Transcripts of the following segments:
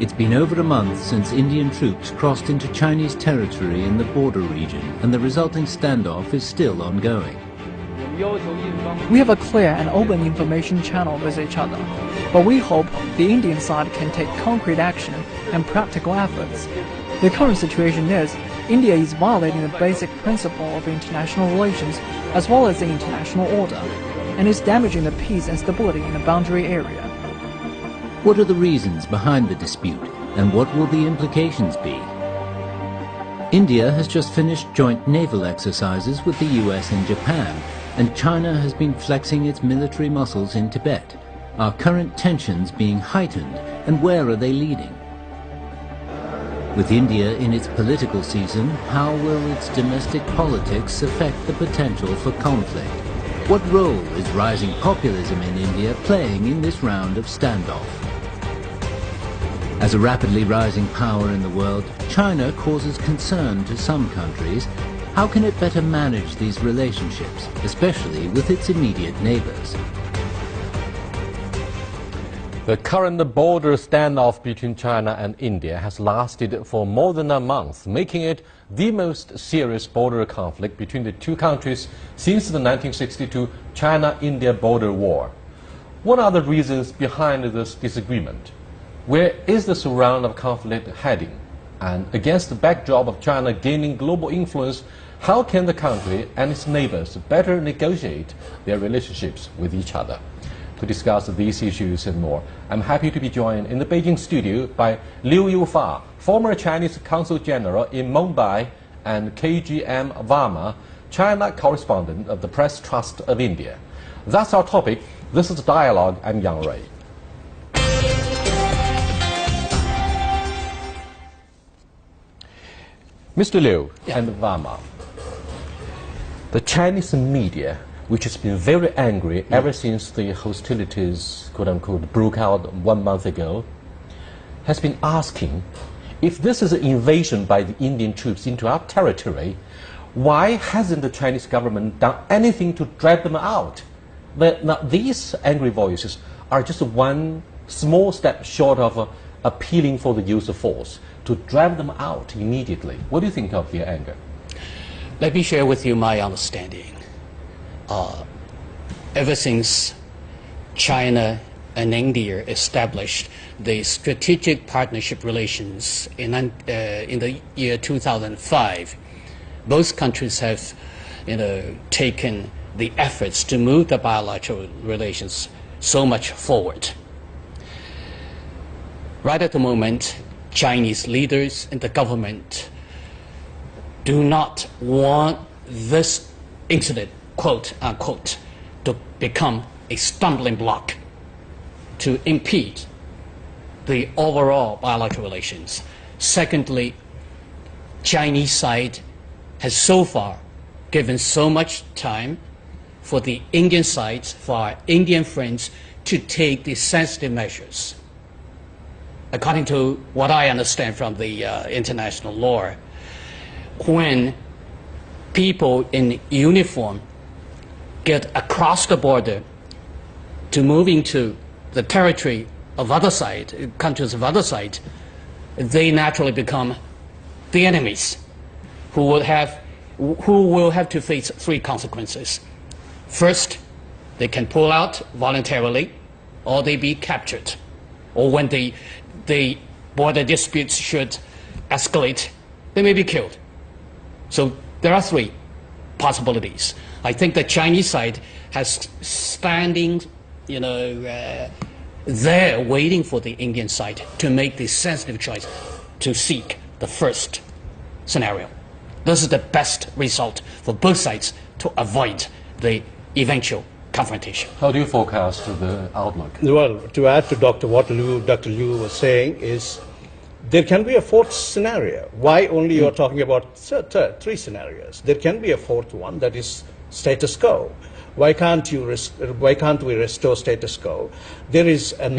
It's been over a month since Indian troops crossed into Chinese territory in the border region, and the resulting standoff is still ongoing. We have a clear and open information channel with each other, but we hope the Indian side can take concrete action and practical efforts. The current situation is India is violating the basic principle of international relations as well as the international order, and is damaging the peace and stability in the boundary area. What are the reasons behind the dispute, and what will the implications be? India has just finished joint naval exercises with the US and Japan, and China has been flexing its military muscles in Tibet. Are current tensions being heightened, and where are they leading? With India in its political season, how will its domestic politics affect the potential for conflict? What role is rising populism in India playing in this round of standoff? As a rapidly rising power in the world, China causes concern to some countries. How can it better manage these relationships, especially with its immediate neighbors? The current border standoff between China and India has lasted for more than a month, making it the most serious border conflict between the two countries since the 1962 China-India border war. What are the reasons behind this disagreement? Where is the surround of conflict heading? And against the backdrop of China gaining global influence, how can the country and its neighbors better negotiate their relationships with each other? To discuss these issues and more, I'm happy to be joined in the Beijing studio by Liu Yufa, former Chinese Consul General in Mumbai, and KGM Varma, China correspondent of the Press Trust of India. That's our topic. This is Dialogue. I'm Yang Rui. Mr. Liu and Varma, the Chinese media, which has been very angry ever since the hostilities, quote-unquote, broke out 1 month ago, has been asking, if this is an invasion by the Indian troops into our territory, why hasn't the Chinese government done anything to drive them out? Now, these angry voices are just one small step short of appealing for the use of force to drive them out immediately. What do you think of their anger? Let me share with you my understanding. Ever since China and India established the strategic partnership relations in the year 2005, both countries have taken the efforts to move the bilateral relations so much forward. Right at the moment, Chinese leaders and the government do not want this incident, quote unquote, to become a stumbling block to impede the overall bilateral relations. Secondly, Chinese side has so far given so much time for the Indian side, for our Indian friends, to take the sensitive measures. According to what I understand from the international law, when people in uniform get across the border to move into the territory of other side, countries of other side, they naturally become the enemies who will have to face three consequences. First, they can pull out voluntarily, or they be captured, or when the border disputes should escalate, they may be killed. So there are three possibilities. I think the Chinese side has standing, there waiting for the Indian side to make the sensitive choice to seek the first scenario. This is the best result for both sides to avoid the eventual confrontation. How do you forecast the outlook? Well, to add to Dr. Liu was saying is there can be a fourth scenario. Why only you're talking about three scenarios? There can be a fourth one, that is status quo. Why can't we restore status quo? There is a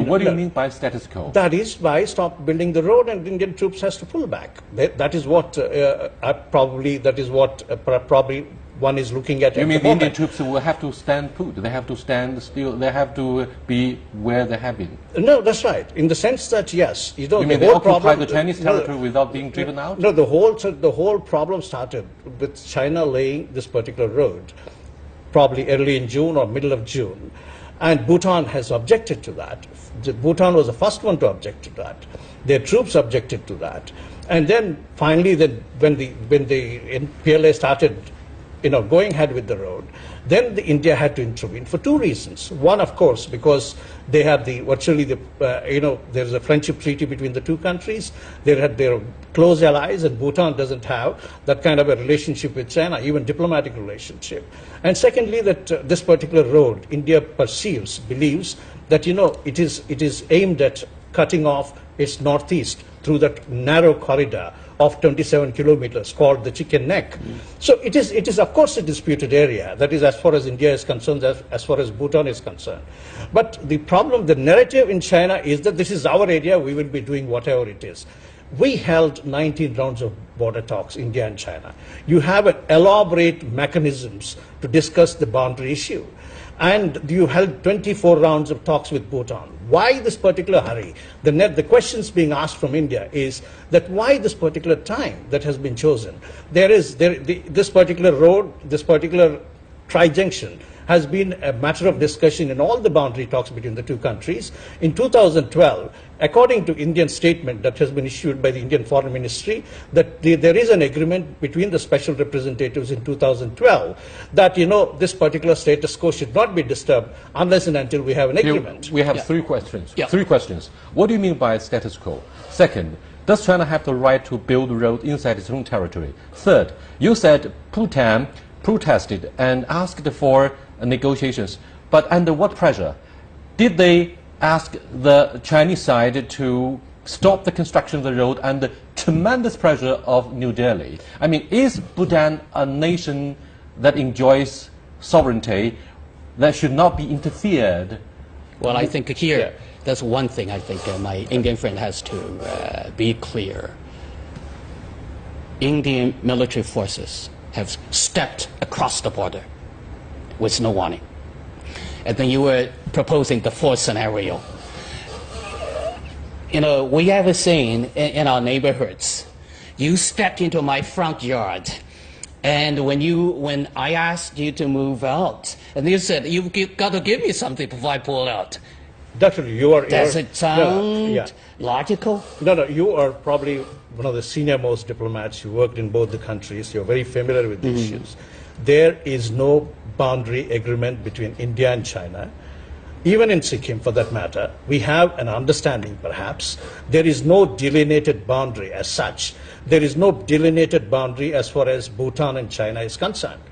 what do you mean by status quo? That is by stop building the road and Indian troops has to pull back. That is what probably one is looking at. You at mean the the Indian moment. troops will have to stand put? They have to stand still. They have to be where they have been. No, that's right. In the sense that yes, You mean they whole occupy problem, the Chinese territory without being driven out? No, the whole problem started with China laying this particular road, probably early in June or middle of June, and Bhutan has objected to that. Bhutan was the first one to object to that. Their troops objected to that, and then finally, when the PLA started, going ahead with the road, then India had to intervene for two reasons. One, of course, because they had there's a friendship treaty between the two countries. They had their close allies, and Bhutan doesn't have that kind of a relationship with China, even diplomatic relationship. And secondly, that this particular road, India believes that it is aimed at cutting off its northeast through that narrow corridor of 27 kilometers called the Chicken Neck. So it is of course a disputed area. That is as far as India is concerned, as far as Bhutan is concerned. But the problem, the narrative in China is that this is our area, we will be doing whatever it is. We held 19 rounds of border talks, India and China. You have elaborate mechanisms to discuss the boundary issue. And you held 24 rounds of talks with Bhutan. Why this particular hurry? The questions being asked from India is that why this particular time that has been chosen? This particular road, this particular tri-junction has been a matter of discussion in all the boundary talks between the two countries. In 2012, according to Indian statement that has been issued by the Indian Foreign Ministry, that there is an agreement between the special representatives in 2012 that this particular status quo should not be disturbed unless and until we have an agreement. We have three questions. Yeah. Three questions. What do you mean by status quo? Second, does China have the right to build a road inside its own territory? Third, you said Bhutan protested and asked for negotiations, but under what pressure? Did they ask the Chinese side to stop the construction of the road under tremendous pressure of New Delhi? I mean, is Bhutan a nation that enjoys sovereignty that should not be interfered? Well, I think here, that's one thing I think my Indian friend has to be clear. Indian military forces have stepped across the border with no warning. And then you were proposing the fourth scenario. We have a saying in our neighborhoods, you stepped into my front yard, and when I asked you to move out, and you said, you've got to give me something before I pull out. Doctor, Does it sound logical? No, you are probably one of the senior most diplomats. You worked in both the countries. You're very familiar with the issues. There is no boundary agreement between India and China. Even in Sikkim, for that matter, we have an understanding, perhaps. There is no delineated boundary as such. There is no delineated boundary as far as Bhutan and China is concerned.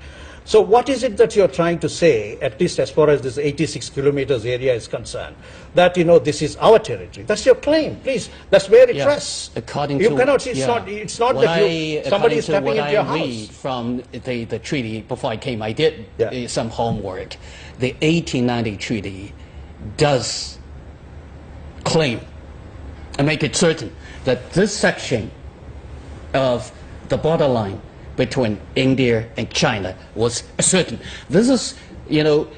So what is it that you're trying to say, at least as far as this 86 kilometers area is concerned, that, this is our territory? That's your claim, please. That's where it rests. According you to, cannot, it's not that somebody is stepping into your house. I read from the treaty, before I came, I did some homework. The 1890 treaty does claim and make it certain that this section of the borderline between India and China was certain. This is,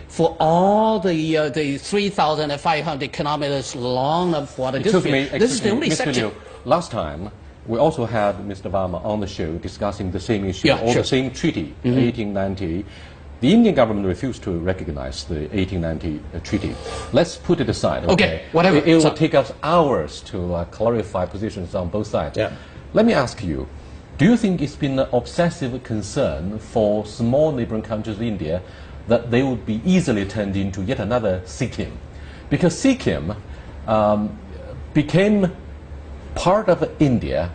for all the 3,500 kilometers long of water district, this is the only section. Last time, we also had Mr. Varma on the show discussing the same issue, the same treaty, 1890. The Indian government refused to recognize the 1890 treaty. Let's put it aside. Okay, whatever. It will take us hours to clarify positions on both sides. Yeah. Let me ask you, do you think it's been an obsessive concern for small neighboring countries of India that they would be easily turned into yet another Sikkim? Because Sikkim became part of India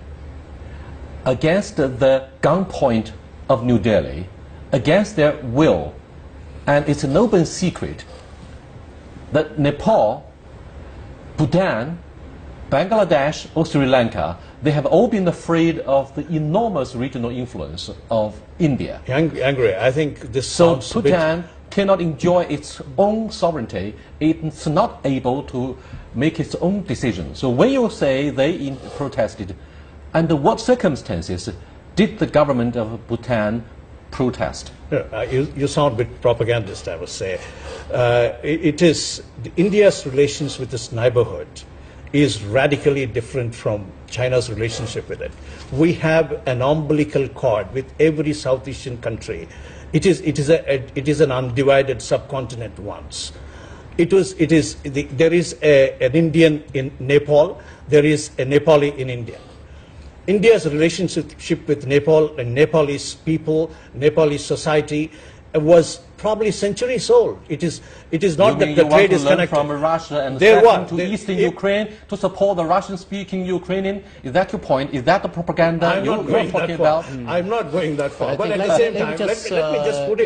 against the gunpoint of New Delhi, against their will. And it's an open secret that Nepal, Bhutan, Bangladesh, or Sri Lanka, they have all been afraid of the enormous regional influence of India. Angry. I think this So sounds a bit- Bhutan cannot enjoy its own sovereignty. It's not able to make its own decisions. So when you say they protested, under what circumstances did the government of Bhutan protest? You sound a bit propagandist, I would say. It is India's relations with its neighborhood is radically different from China's relationship with it. We have an umbilical cord with every South Asian country. It is an undivided subcontinent once. There is an Indian in Nepal. There is a Nepali in India. India's relationship with Nepal and Nepalese people, Nepalese society was probably centuries old. It is not that the trade is connected. From Russia and step to eastern Ukraine to support the Russian-speaking Ukrainian. Is that your point? Is that the propaganda you're talking about? I'm not going that far. But at the same time, let me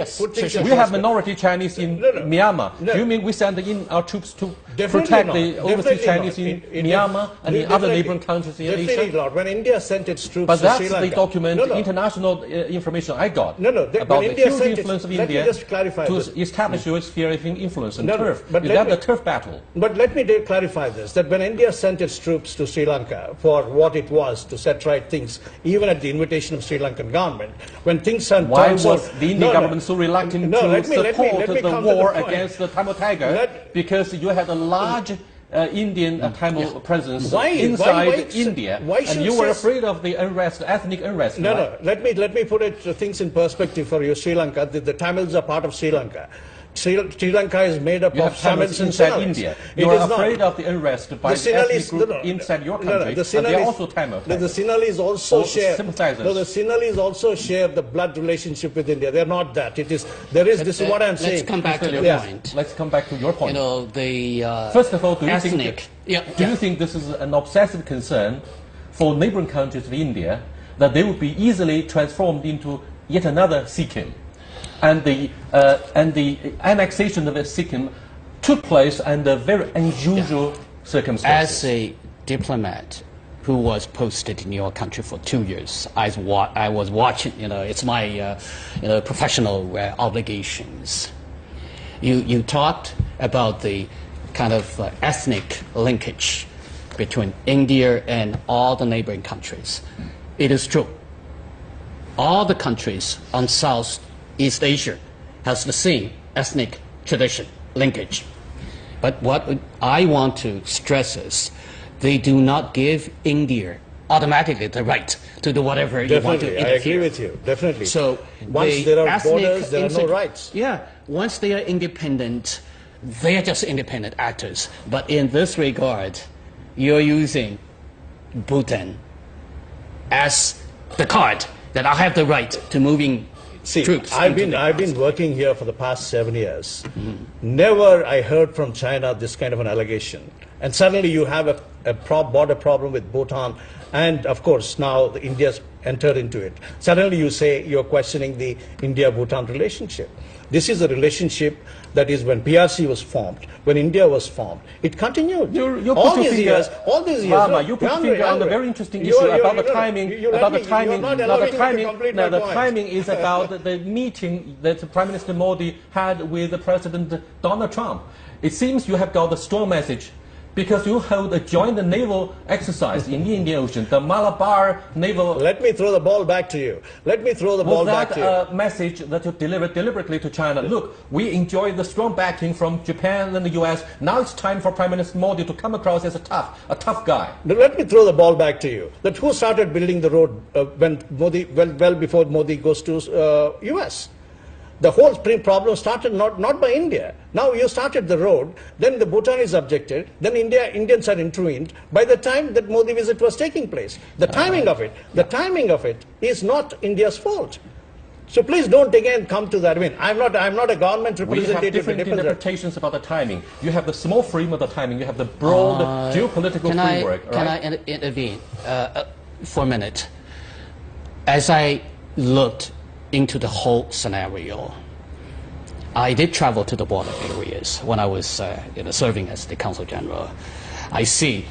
just put things in We have minority Chinese in Myanmar. Do you mean we send in our troops to protect the overseas Chinese in Myanmar and in other neighboring countries in Asia? Definitely not. When India sent its troops to Sri Lanka. But that's the document, international information I got about the huge influence of India to establish your sphere of influence and turf. Is that the turf battle? But let me clarify this, that when India sent its troops to Sri Lanka for what it was to set right things, even at the invitation of Sri Lankan government, when things turned Why was the Indian government so reluctant to support the war against the Tamil Tiger? Because you had a large Indian Tamil presence inside India, and you were afraid of the unrest, ethnic unrest. No. Let me put things in perspective for you. Sri Lanka, the Tamils are part of Sri Lanka. Sri Lanka is made up of Tamils inside India. You are afraid of the unrest by the ethnic group inside your country, but they are also Tamil. The Sinhalese also share. The Sinhalese also share the blood relationship with India. They are not that. This is what I'm saying. Let's come back to the point. Let's come back to your point. You know, the first of all, do you think this is an obsessive concern for neighboring countries of India that they would be easily transformed into yet another Sikkim? And the annexation of Sikkim took place under very unusual circumstances. As a diplomat who was posted in your country for 2 years, I was watching. It's my professional obligations. You talked about the kind of ethnic linkage between India and all the neighboring countries. It is true. All the countries on Southeast Asia has the same ethnic tradition linkage. But what I want to stress is they do not give India automatically the right to do whatever you want to interfere. I agree with you. Definitely. So once there are borders, there are no rights. Yeah. Once they are independent, they are just independent actors. But in this regard, you're using Bhutan as the card that I have the right to moving troops. I've been working here for the past 7 years. Never I heard from China this kind of an allegation. And suddenly you have a border problem with Bhutan, and of course now India's entered into it. Suddenly you say you're questioning the India-Bhutan relationship. This is a relationship that is when PRC was formed, when India was formed. It continued. All these years. Rama, you put your finger on a very interesting issue about the timing. The timing is about the meeting that Prime Minister Modi had with President Donald Trump. It seems you have got a strong message, because you hold a joint naval exercise in the Indian Ocean, the Malabar naval... Let me throw the ball back to you. Was that a message that you delivered deliberately to China? Look, we enjoy the strong backing from Japan and the US. Now it's time for Prime Minister Modi to come across as a tough guy. Let me throw the ball back to you. That who started building the road when Modi, well before Modi goes to US? The whole problem started not by India. Now you started the road, then the Bhutanese objected, then Indians are intervened. By the time that Modi visit was taking place, the timing of it is not India's fault. So please don't again come to that. I mean, I'm not a government representative. We have different interpretations about the timing. You have the small frame of the timing. You have the broad geopolitical framework. Can I intervene for a minute? As I looked into the whole scenario, I did travel to the border areas when I was serving as the Consul General. I see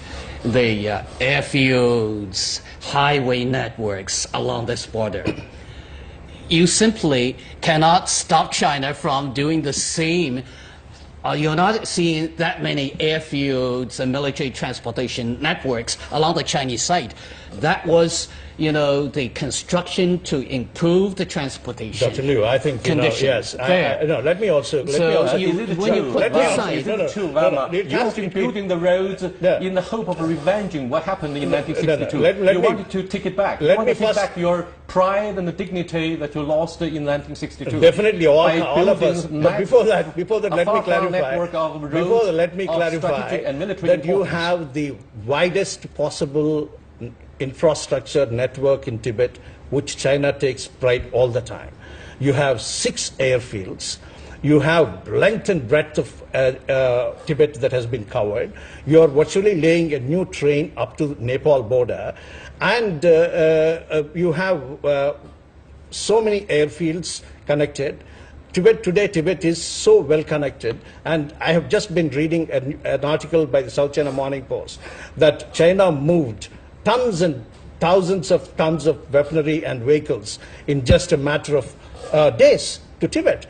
the airfields, highway networks along this border. You simply cannot stop China from doing the same you're not seeing that many airfields and military transportation networks along the Chinese side. That was, the construction to improve the transportation Dr. Liu, I think, conditions. yes. Let me also... Is it true, Rama? You've been building the roads in the hope of revenging what happened in 1962. You wanted to take it back. You wanted to take back your pride and the dignity that you lost in 1962. Definitely, all of us. But before that, let me clarify that you have the widest possible infrastructure network in Tibet, which China takes pride all the time. You have 6 airfields. You have length and breadth of Tibet that has been covered. You are virtually laying a new train up to the Nepal border. And you have so many airfields connected. Tibet is so well connected, and I have just been reading an article by the South China Morning Post that China moved tons and thousands of tons of weaponry and vehicles in just a matter of days to Tibet.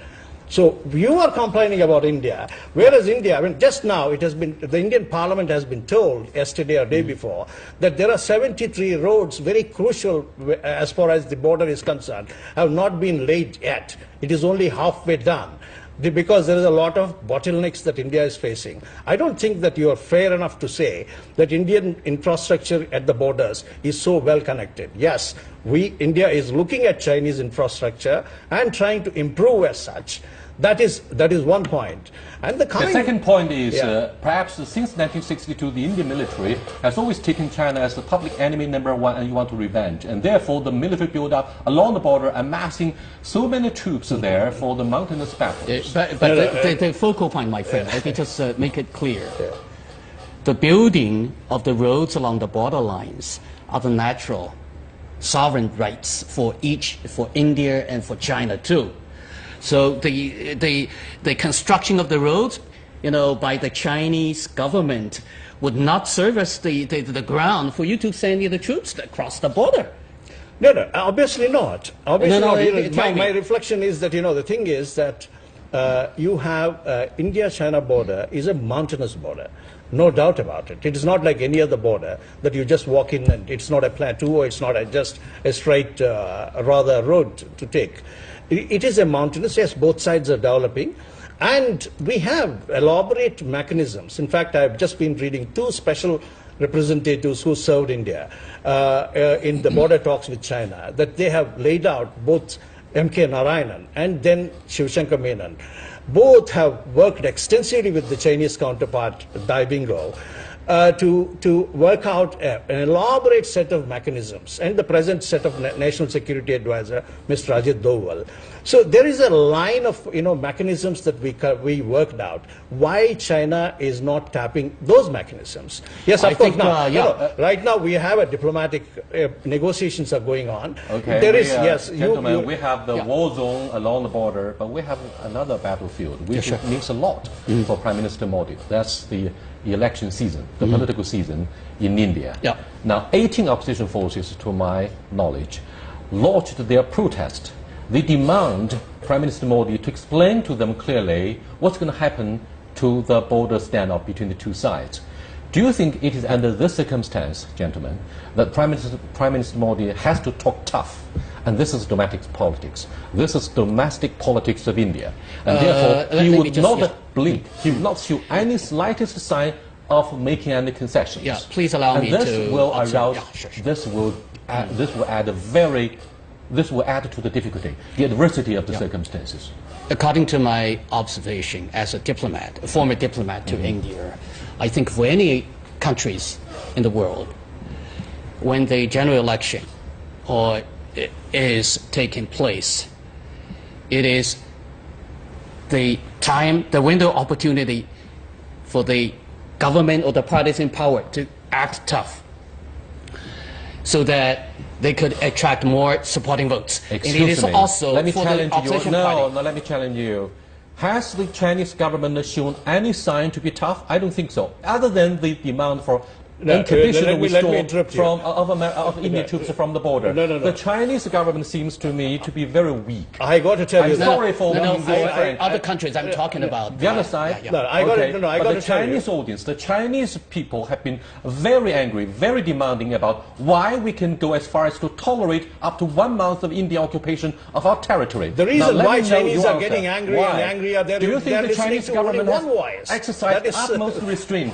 So you are complaining about India, whereas India, just now the Indian Parliament has been told yesterday or day before that there are 73 roads, very crucial as far as the border is concerned, have not been laid yet. It is only halfway done, because there is a lot of bottlenecks that India is facing. I don't think that you are fair enough to say that Indian infrastructure at the borders is so well connected. Yes, India is looking at Chinese infrastructure and trying to improve as such. That is one point. And the second point is perhaps since 1962 the Indian military has always taken China as the public enemy #1 and you want to revenge. And therefore the military build-up along the border, amassing so many troops there for the mountainous battles. But the focal point, my friend, let me just make it clear. The building of the roads along the border lines are the natural sovereign rights for India and for China too. So the construction of the roads, by the Chinese government would not serve as the ground for you to send the troops across the border. No, obviously not. Obviously not. My reflection is that, the thing is that you have India-China border is a mountainous border. No doubt about it. It is not like any other border that you just walk in and it's not a plateau or it's not just a straight, rather road to take. It is a mountainous, yes, both sides are developing. And we have elaborate mechanisms. In fact, I've just been reading 2 special representatives who served India in the border talks with China, that they have laid out, both M.K. Narayanan and then Shivshankar Menon. Both have worked extensively with the Chinese counterpart, Dai Bingo, to work out an elaborate set of mechanisms, and the present set of National Security Advisor, Mr. Ajit Doval. So there is a line of mechanisms that we worked out. Why China is not tapping those mechanisms? Yes, of course. Right now we have a diplomatic negotiations are going on. Okay, gentlemen, we have the war zone along the border, but we have another battlefield, which means a lot for Prime Minister Modi. That's the election season, the political season in India. Now, 18 opposition forces, to my knowledge, launched their protest. They demand Prime Minister Modi to explain to them clearly what's going to happen to the border standoff between the two sides. Do you think it is under this circumstance, gentlemen, that Prime Minister Modi has to talk tough? And this is domestic politics. This is domestic politics of India. And therefore, he would not blink. He would not show any slightest sign of making any concessions. Yeah, please allow me to... This will add to the difficulty, the adversity of the circumstances. According to my observation as a diplomat, a former diplomat to India, I think for any countries in the world, when the general election is taking place, it is the time, the window of opportunity for the government or the parties in power to act tough, so that they could attract more supporting votes. Excuse and it is me. also let me for challenge the opposition party. No, let me challenge you. Has the Chinese government shown any sign to be tough? I don't think so. Other than the demand for unconditional let me withdrawal interrupt you. of Indian troops from the border. No. The Chinese government seems to me to be very weak. I got to tell you. I'm sorry for no, being so frank. other countries I'm talking about. The other side, Yeah. No, I got okay, to, no, I but got the to tell you. Chinese audience, the Chinese people have been very angry, very demanding about why we can go as far as to tolerate up to 1 month of Indian occupation of our territory. The reason Now, let why me know Chinese your are answer. getting angry Why? and angrier, Do you think the listening Chinese to only government has one voice. exercised That is- utmost restraint?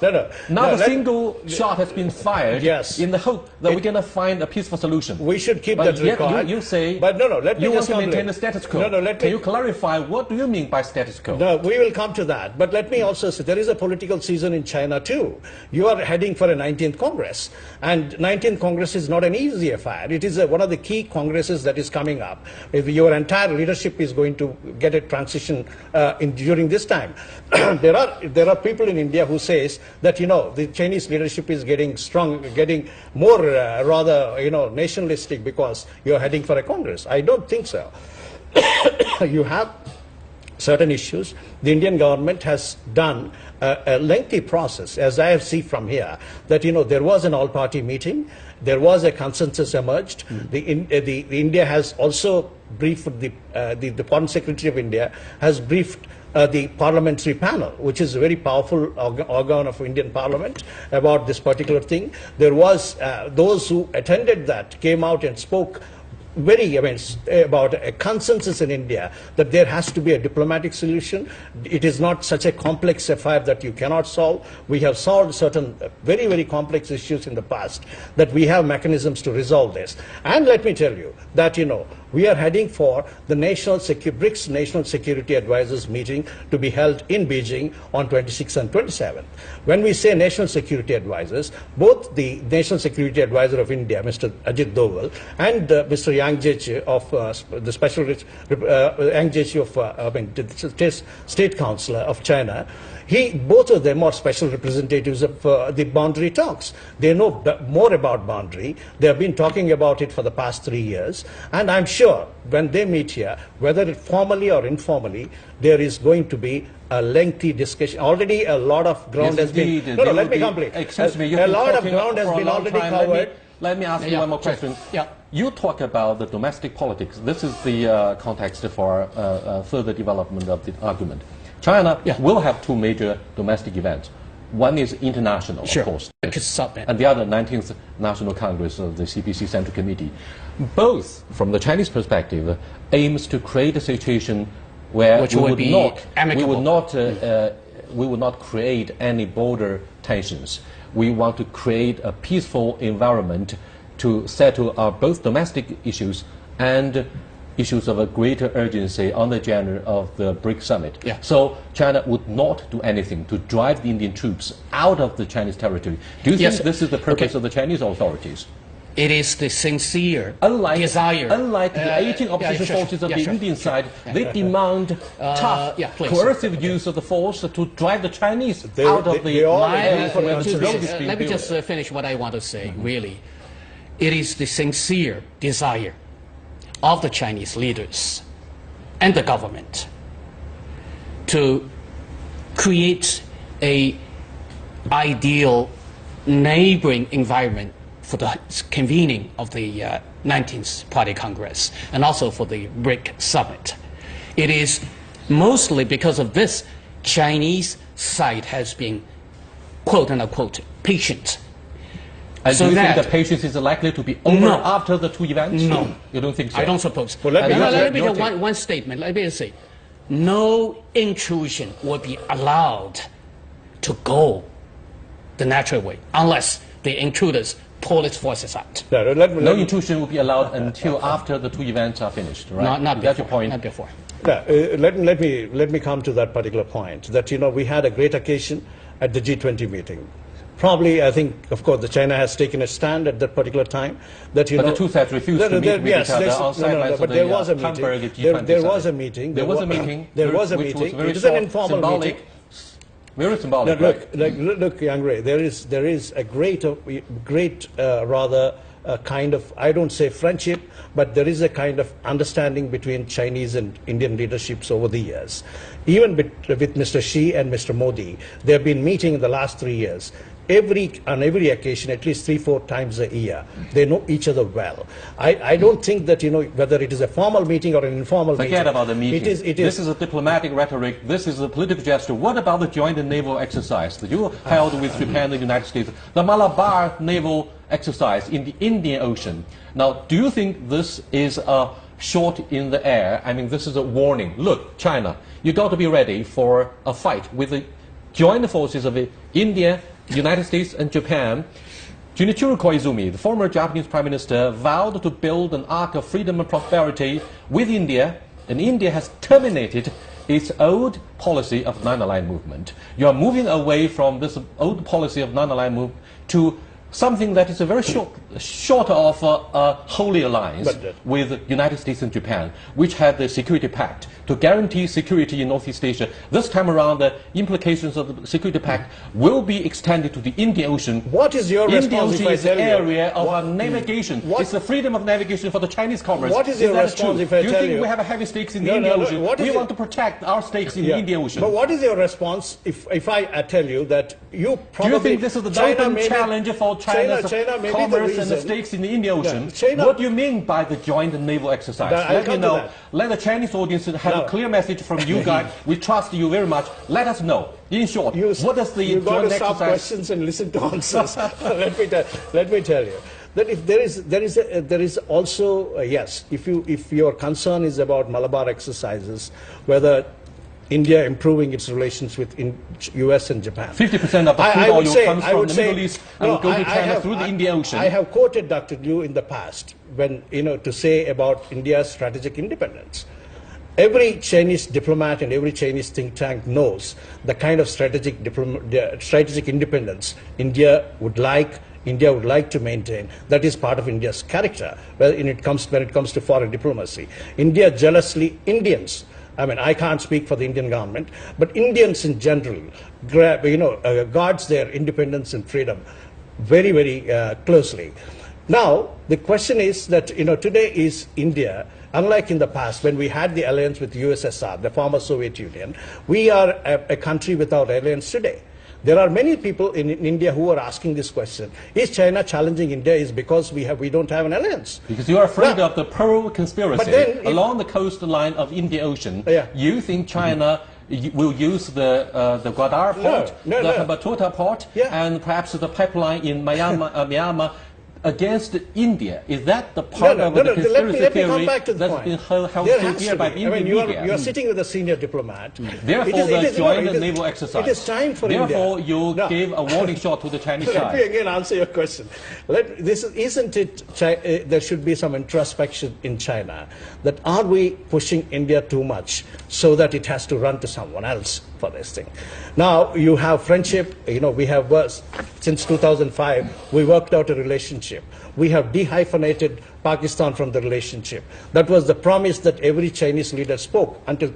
No. Not No, a single shot has been fired Yes. in the hope that we're going to find a peaceful solution. We should keep But that yet record. you say But no, let me you want just to maintain complete. the status quo. No, let Can me. you clarify what do you mean by status quo? No, we will come to that. But let me also say there is a political season in China too. You are heading for a 19th Congress. And 19th Congress is not an easy affair. It is one of the key congresses that is coming up. If your entire leadership is going to get a transition during this time. there are people in India who says that, the Chinese leadership is getting strong, getting more nationalistic because you're heading for a Congress. I don't think so. You have certain issues. The Indian government has done a lengthy process, as I have seen from here, that there was an all-party meeting, there was a consensus emerged. India has also briefed the Foreign Secretary of India has briefed the parliamentary panel, which is a very powerful organ of Indian Parliament, about this particular thing. There was those who attended that came out and spoke about a consensus in India that there has to be a diplomatic solution. It is not such a complex affair that you cannot solve. We have solved certain very, very complex issues in the past, that we have mechanisms to resolve this. And let me tell you that, we are heading for the BRICS National Security Advisors meeting to be held in Beijing on 26th and 27th. When we say National Security Advisors, both the National Security Advisor of India, Mr. Ajit Doval, and Mr. Yang Jiechi of the Special Yang Jiechi of the State Councilor of China, both of them are special representatives of the boundary talks. They know more about boundary. They have been talking about it for the past 3 years. And I'm sure when they meet here, whether formally or informally, there is going to be a lengthy discussion. Already a lot of ground has been... No, let me complete. Excuse me, a lot of ground has been already covered. Let me ask you one more question. Yeah. You talk about the domestic politics. This is the context for further development of the argument. China will have two major domestic events. One is international, Sure. of course, Summit. and the other 19th National Congress of the CPC Central Committee. Both, from the Chinese perspective, aims to create a situation where Which we would would be not, amicable. we would not create any border tensions. We want to create a peaceful environment to settle our both domestic issues and issues of a greater urgency on the agenda of the BRICS summit. Yeah. So China would not do anything to drive the Indian troops out of the Chinese territory. Do you Yes. think this is the purpose Okay. of the Chinese authorities? It is the sincere desire. Unlike the 18 opposition sure, forces of the sure, Indian sure. side, they demand tough, please. coercive use of the force to drive the Chinese out of the they all area agree where for the it. road is being Let me built. just finish what I want to say, really. It is the sincere desire of the Chinese leaders and the government to create a ideal neighboring environment for the convening of the 19th Party Congress and also for the BRIC summit. It is mostly because of this Chinese side has been, quote unquote, patient. And So do you think that- the patience is likely to be over No. after the two events? No. You don't think so? I don't suppose. Well, let me- let me your get one statement. Let me say, no intrusion will be allowed to go the natural way unless the intruders pull its forces out. No intrusion will be allowed until after the two events are finished, right? Not is before. that your point? Not before. Let me come to that particular point, that we had a great occasion at the G20 meeting. Probably, I think, of course, the China has taken a stand at that particular time. That But the two sides refused to meet with each other on sidelines but of the there was a Hamburg meeting. G20 There was a summit. meeting. There was a meeting. There was a which meeting. very It is an short, informal symbolic, meeting. very symbolic. No, right? look, Yang Rui, there is a great kind of, I don't say friendship, but there is a kind of understanding between Chinese and Indian leaderships over the years. Even with Mr. Xi and Mr. Modi, they have been meeting in the last 3 years. on every occasion, at least 3-4 times a year. They know each other well. I don't think that, whether it is a formal meeting or an informal meeting. Forget about the meeting. This is a diplomatic rhetoric. This is a political gesture. What about the joint naval exercise that you held with Japan and the United States? The Malabar naval exercise in the Indian Ocean. Now, do you think this is a shot in the air? I mean, this is a warning. Look, China, you got to be ready for a fight with the joint forces of India, United States, and Japan. Junichiro Koizumi, the former Japanese Prime Minister, vowed to build an arc of freedom and prosperity with India, and India has terminated its old policy of non-aligned movement. You are moving away from this old policy of non-aligned movement to something that is a very short of a holy alliance with the United States and Japan, which had the Security Pact to guarantee security in Northeast Asia. This time around, the implications of the Security Pact will be extended to the Indian Ocean. What is your response if I is tell the you? area of navigation. It's the freedom of navigation for the Chinese commerce. What is your response if I tell you? Do you think we have a heavy stakes in the Indian Ocean? We want to protect our stakes in the Indian Ocean. But what is your response if I tell you that you probably... Do you think this is the Dokhlam challenge for China's commerce and the stakes in the Indian Ocean? What do you mean by the joint naval exercise? Let me know. Let the Chinese audience have a clear message from you guys. We trust you very much. Let us know. In short, what does the joint exercise... You've got to stop questions and listen to answers. let me tell you that if there is also yes, if your concern is about Malabar exercises, whether India improving its relations with U.S. and Japan. 50% of the crude oil comes from the Middle East and will go to China through the Indian Ocean. I have quoted Dr. Liu in the past when, to say about India's strategic independence. Every Chinese diplomat and every Chinese think tank knows the kind of strategic independence India would like to maintain. That is part of India's character when it comes to foreign diplomacy. Indians. I mean, I can't speak for the Indian government, but Indians in general guards their independence and freedom very, very closely. Now, the question is that, today is India, unlike in the past when we had the alliance with USSR, the former Soviet Union, we are a country without alliance today. There are many people in India who are asking this question. Is China challenging India is because we don't have an alliance? Because you are afraid of the Pearl conspiracy along the coastline of Indian Ocean. You think China will use the Gwadar port, the Hambantota port, and perhaps the pipeline in Myanmar against India. Is that the part of the conspiracy theory that's been held so dear by the Indian media? You are sitting with a senior diplomat. Therefore, the joint naval exercise. It is time for India. Therefore, you gave a warning shot to the Chinese side. Let me again answer your question. There should be some introspection in China that are we pushing India too much so that it has to run to someone else for this thing? Now, you have friendship. We have since 2005, we worked out a relationship. We have dehyphenated Pakistan from the relationship. That was the promise that every Chinese leader spoke until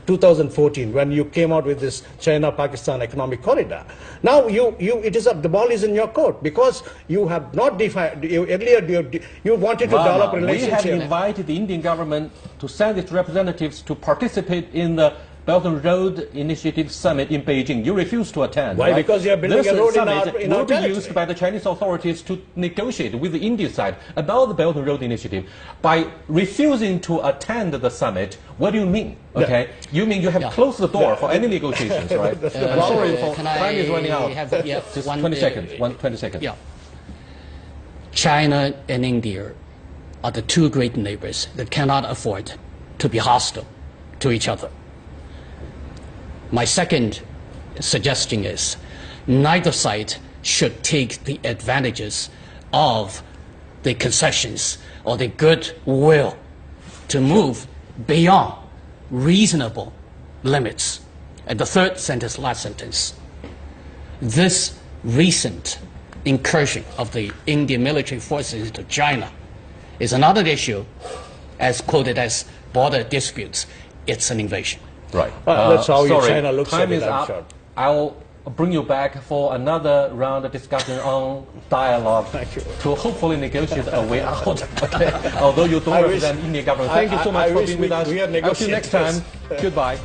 2014 when you came out with this China-Pakistan economic corridor. Now the ball is in your court because you have not defined, earlier you wanted to develop a relationship. We have invited the Indian government to send its representatives to participate in the Belt and Road Initiative Summit in Beijing. You refused to attend. Why? Right? Because you are building a road in our territory. Will be used by the Chinese authorities to negotiate with the Indian side about the Belt and Road Initiative. By refusing to attend the summit, what do you mean? Okay, you mean you have closed the door for any negotiations, right? I'm sorry, time is running out. Just 20 seconds. 20 seconds. Yeah. China and India are the two great neighbors that cannot afford to be hostile to each other. My second suggestion is neither side should take the advantages of the concessions or the goodwill to move beyond reasonable limits. And the third sentence, last sentence, this recent incursion of the Indian military forces into China is another issue, as quoted as border disputes. It's an invasion. Right. That's how China looks at it, I'm sure. I'll bring you back for another round of discussion on dialogue to hopefully negotiate a way out. Okay. Although you don't represent Indian government. Thank you so much for being with us. I'll see you next time. Goodbye.